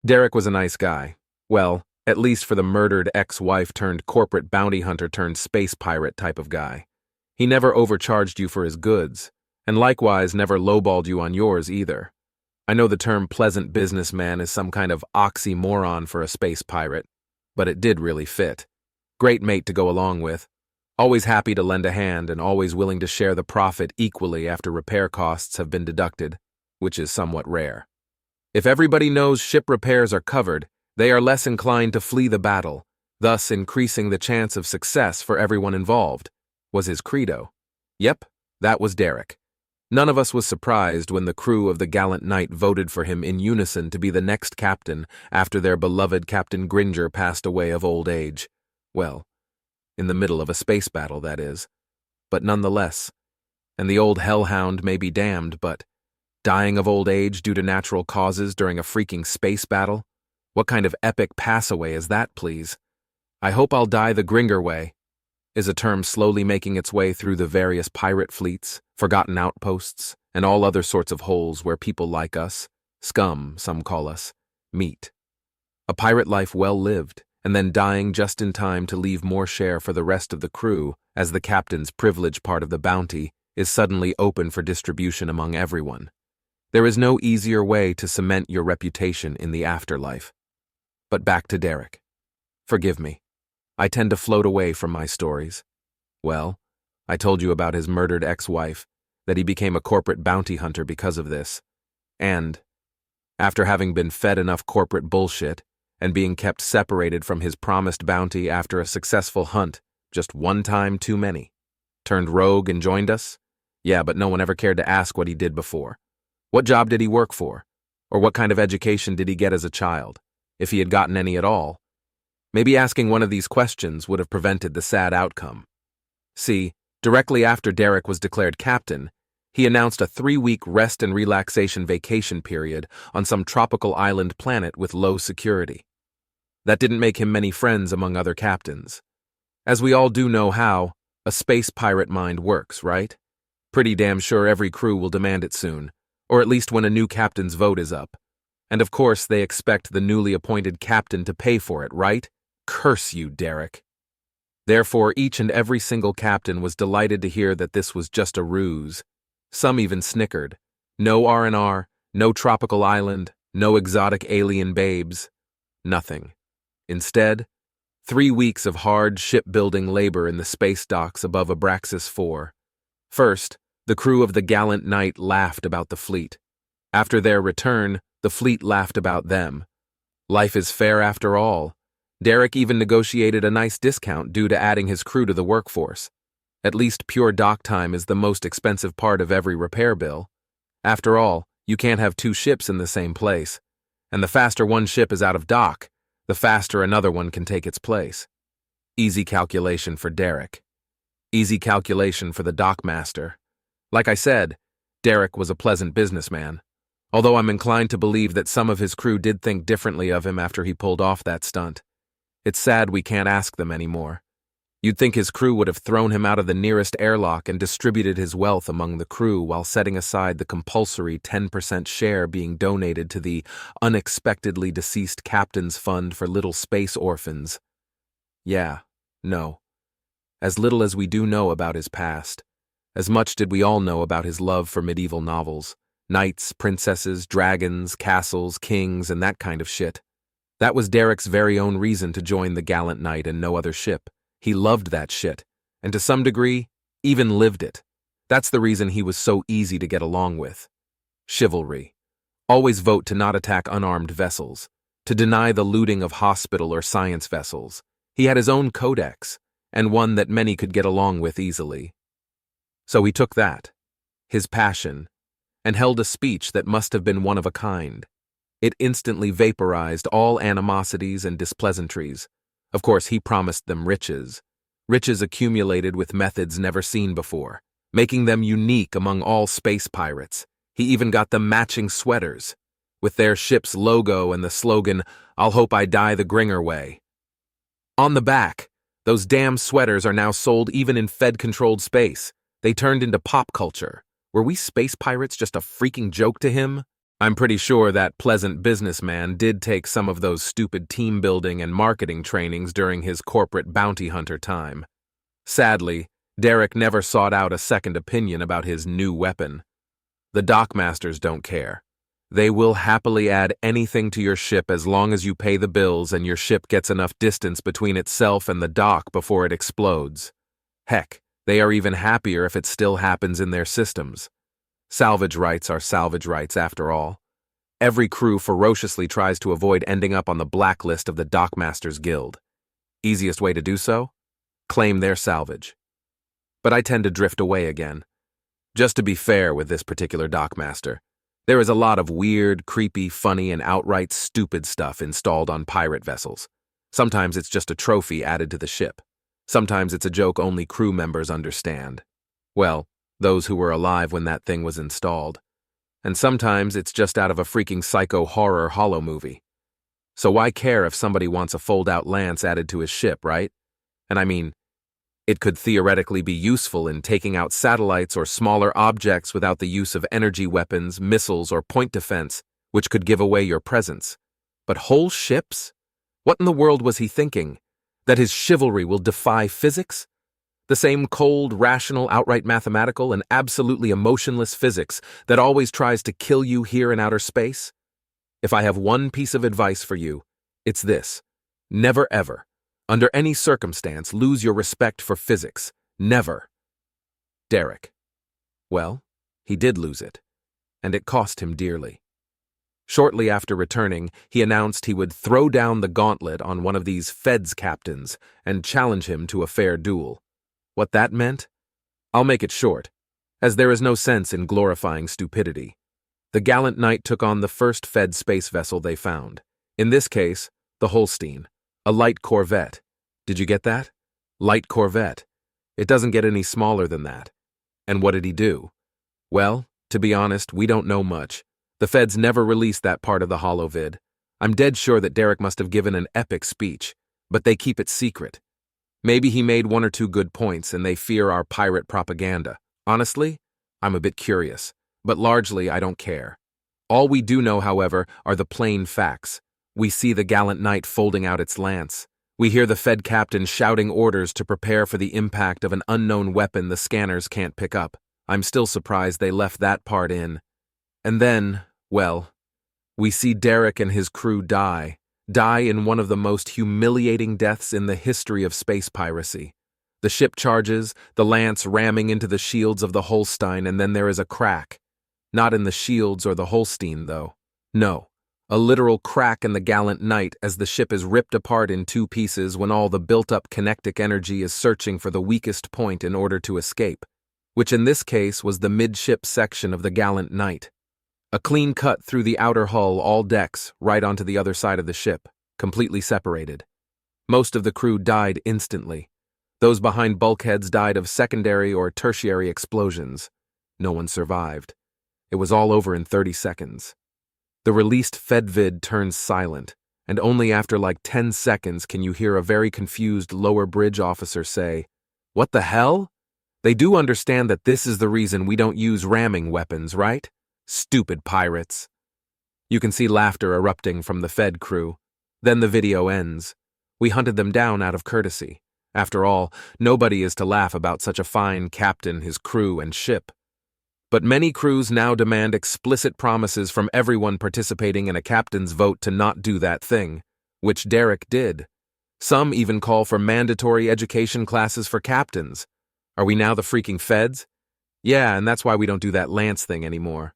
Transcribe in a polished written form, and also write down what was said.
Derek was a nice guy. Well, at least for the murdered ex-wife turned corporate bounty hunter turned space pirate type of guy. He never overcharged you for his goods, and likewise never lowballed you on yours either. I know the term pleasant businessman is some kind of oxymoron for a space pirate, but it did really fit. Great mate to go along with. Always happy to lend a hand and always willing to share the profit equally after repair costs have been deducted, which is somewhat rare. If everybody knows ship repairs are covered, they are less inclined to flee the battle, thus increasing the chance of success for everyone involved, was his credo. Yep, that was Derek. None of us was surprised when the crew of the gallant knight voted for him in unison to be the next captain after their beloved Captain Gringer passed away of old age. Well, in the middle of a space battle, that is. But nonetheless. And the old hellhound may be damned, but dying of old age due to natural causes during a freaking space battle? What kind of epic pass-away is that, please? I hope I'll die the Gringer way, is a term slowly making its way through the various pirate fleets, forgotten outposts, and all other sorts of holes where people like us, scum, some call us, meet. A pirate life well lived, and then dying just in time to leave more share for the rest of the crew as the captain's privileged part of the bounty is suddenly open for distribution among everyone. There is no easier way to cement your reputation in the afterlife. But back to Derek. Forgive me. I tend to float away from my stories. Well, I told you about his murdered ex-wife, that he became a corporate bounty hunter because of this. And, after having been fed enough corporate bullshit, and being kept separated from his promised bounty after a successful hunt, just one time too many, turned rogue and joined us? Yeah, but no one ever cared to ask what he did before. What job did he work for? Or what kind of education did he get as a child, if he had gotten any at all? Maybe asking one of these questions would have prevented the sad outcome. See, directly after Derek was declared captain, he announced a 3-week rest and relaxation vacation period on some tropical island planet with low security. That didn't make him many friends among other captains. As we all do know how a space pirate mind works, right? Pretty damn sure every crew will demand it soon, or at least when a new captain's vote is up. And of course they expect the newly appointed captain to pay for it, right? Curse you, Derek. Therefore, each and every single captain was delighted to hear that this was just a ruse. Some even snickered. No R&R, no tropical island, no exotic alien babes. Nothing. Instead, 3 weeks of hard shipbuilding labor in the space docks above Abraxas 4. First, the crew of the gallant knight laughed about the fleet. After their return, the fleet laughed about them. Life is fair after all. Derek even negotiated a nice discount due to adding his crew to the workforce. At least pure dock time is the most expensive part of every repair bill. After all, you can't have 2 ships in the same place. And the faster one ship is out of dock, the faster another one can take its place. Easy calculation for Derek. Easy calculation for the dockmaster. Like I said, Derek was a pleasant businessman. Although I'm inclined to believe that some of his crew did think differently of him after he pulled off that stunt. It's sad we can't ask them anymore. You'd think his crew would have thrown him out of the nearest airlock and distributed his wealth among the crew while setting aside the compulsory 10% share being donated to the unexpectedly deceased captain's fund for little space orphans. Yeah, no. As little as we do know about his past, as much did we all know about his love for medieval novels, knights, princesses, dragons, castles, kings, and that kind of shit. That was Derek's very own reason to join the gallant knight and no other ship. He loved that shit, and to some degree, even lived it. That's the reason he was so easy to get along with. Chivalry. Always vote to not attack unarmed vessels, to deny the looting of hospital or science vessels. He had his own codex, and one that many could get along with easily. So he took that, his passion, and held a speech that must have been one of a kind. It instantly vaporized all animosities and displeasantries. Of course, he promised them riches. Riches accumulated with methods never seen before, making them unique among all space pirates. He even got them matching sweaters, with their ship's logo and the slogan, "I'll hope I die the Gringer way." On the back, those damn sweaters are now sold even in Fed-controlled space. They turned into pop culture. Were we space pirates just a freaking joke to him? I'm pretty sure that pleasant businessman did take some of those stupid team building and marketing trainings during his corporate bounty hunter time. Sadly, Derek never sought out a second opinion about his new weapon. The dockmasters don't care. They will happily add anything to your ship as long as you pay the bills and your ship gets enough distance between itself and the dock before it explodes. Heck, they are even happier if it still happens in their systems. Salvage rights are salvage rights after all. Every crew ferociously tries to avoid ending up on the blacklist of the Dockmasters Guild. Easiest way to do so? Claim their salvage. But I tend to drift away again. Just to be fair with this particular Dockmaster, there is a lot of weird, creepy, funny, and outright stupid stuff installed on pirate vessels. Sometimes it's just a trophy added to the ship. Sometimes it's a joke only crew members understand. Well, those who were alive when that thing was installed. And sometimes it's just out of a freaking psycho horror holo movie. So why care if somebody wants a fold-out lance added to his ship, right? And I mean, it could theoretically be useful in taking out satellites or smaller objects without the use of energy weapons, missiles, or point defense, which could give away your presence. But whole ships? What in the world was he thinking? That his chivalry will defy physics? The same cold, rational, outright mathematical, and absolutely emotionless physics that always tries to kill you here in outer space? If I have one piece of advice for you, it's this. Never ever, under any circumstance, lose your respect for physics. Never. Derek. Well, he did lose it, and it cost him dearly. Shortly after returning, he announced he would throw down the gauntlet on one of these feds captains and challenge him to a fair duel. What that meant? I'll make it short, as there is no sense in glorifying stupidity. The gallant knight took on the first Fed space vessel they found. In this case, the Holstein, a light corvette. Did you get that? Light corvette. It doesn't get any smaller than that. And what did he do? Well, to be honest, we don't know much. The feds never released that part of the holovid. I'm dead sure that Derek must have given an epic speech, but they keep it secret. Maybe he made one or two good points and they fear our pirate propaganda. Honestly, I'm a bit curious, but largely I don't care. All we do know, however, are the plain facts. We see the gallant knight folding out its lance. We hear the Fed captain shouting orders to prepare for the impact of an unknown weapon the scanners can't pick up. I'm still surprised they left that part in. And then, well, we see Derek and his crew die in one of the most humiliating deaths in the history of space piracy. The ship charges, the lance ramming into the shields of the Holstein, and then there is a crack. Not in the shields or the Holstein, though. No, a literal crack in the gallant knight as the ship is ripped apart in two pieces when all the built-up kinetic energy is searching for the weakest point in order to escape, which in this case was the midship section of the gallant knight. A clean cut through the outer hull, all decks, right onto the other side of the ship, completely separated. Most of the crew died instantly. Those behind bulkheads died of secondary or tertiary explosions. No one survived. It was all over in 30 seconds. The released FedVid turns silent, and only after like 10 seconds can you hear a very confused lower bridge officer say, "What the hell? They do understand that this is the reason we don't use ramming weapons, right? Stupid pirates." You can see laughter erupting from the Fed crew. Then the video ends. We hunted them down out of courtesy. After all, nobody is to laugh about such a fine captain, his crew, and ship. But many crews now demand explicit promises from everyone participating in a captain's vote to not do that thing, which Derek did. Some even call for mandatory education classes for captains. Are we now the freaking feds? Yeah, and that's why we don't do that lance thing anymore.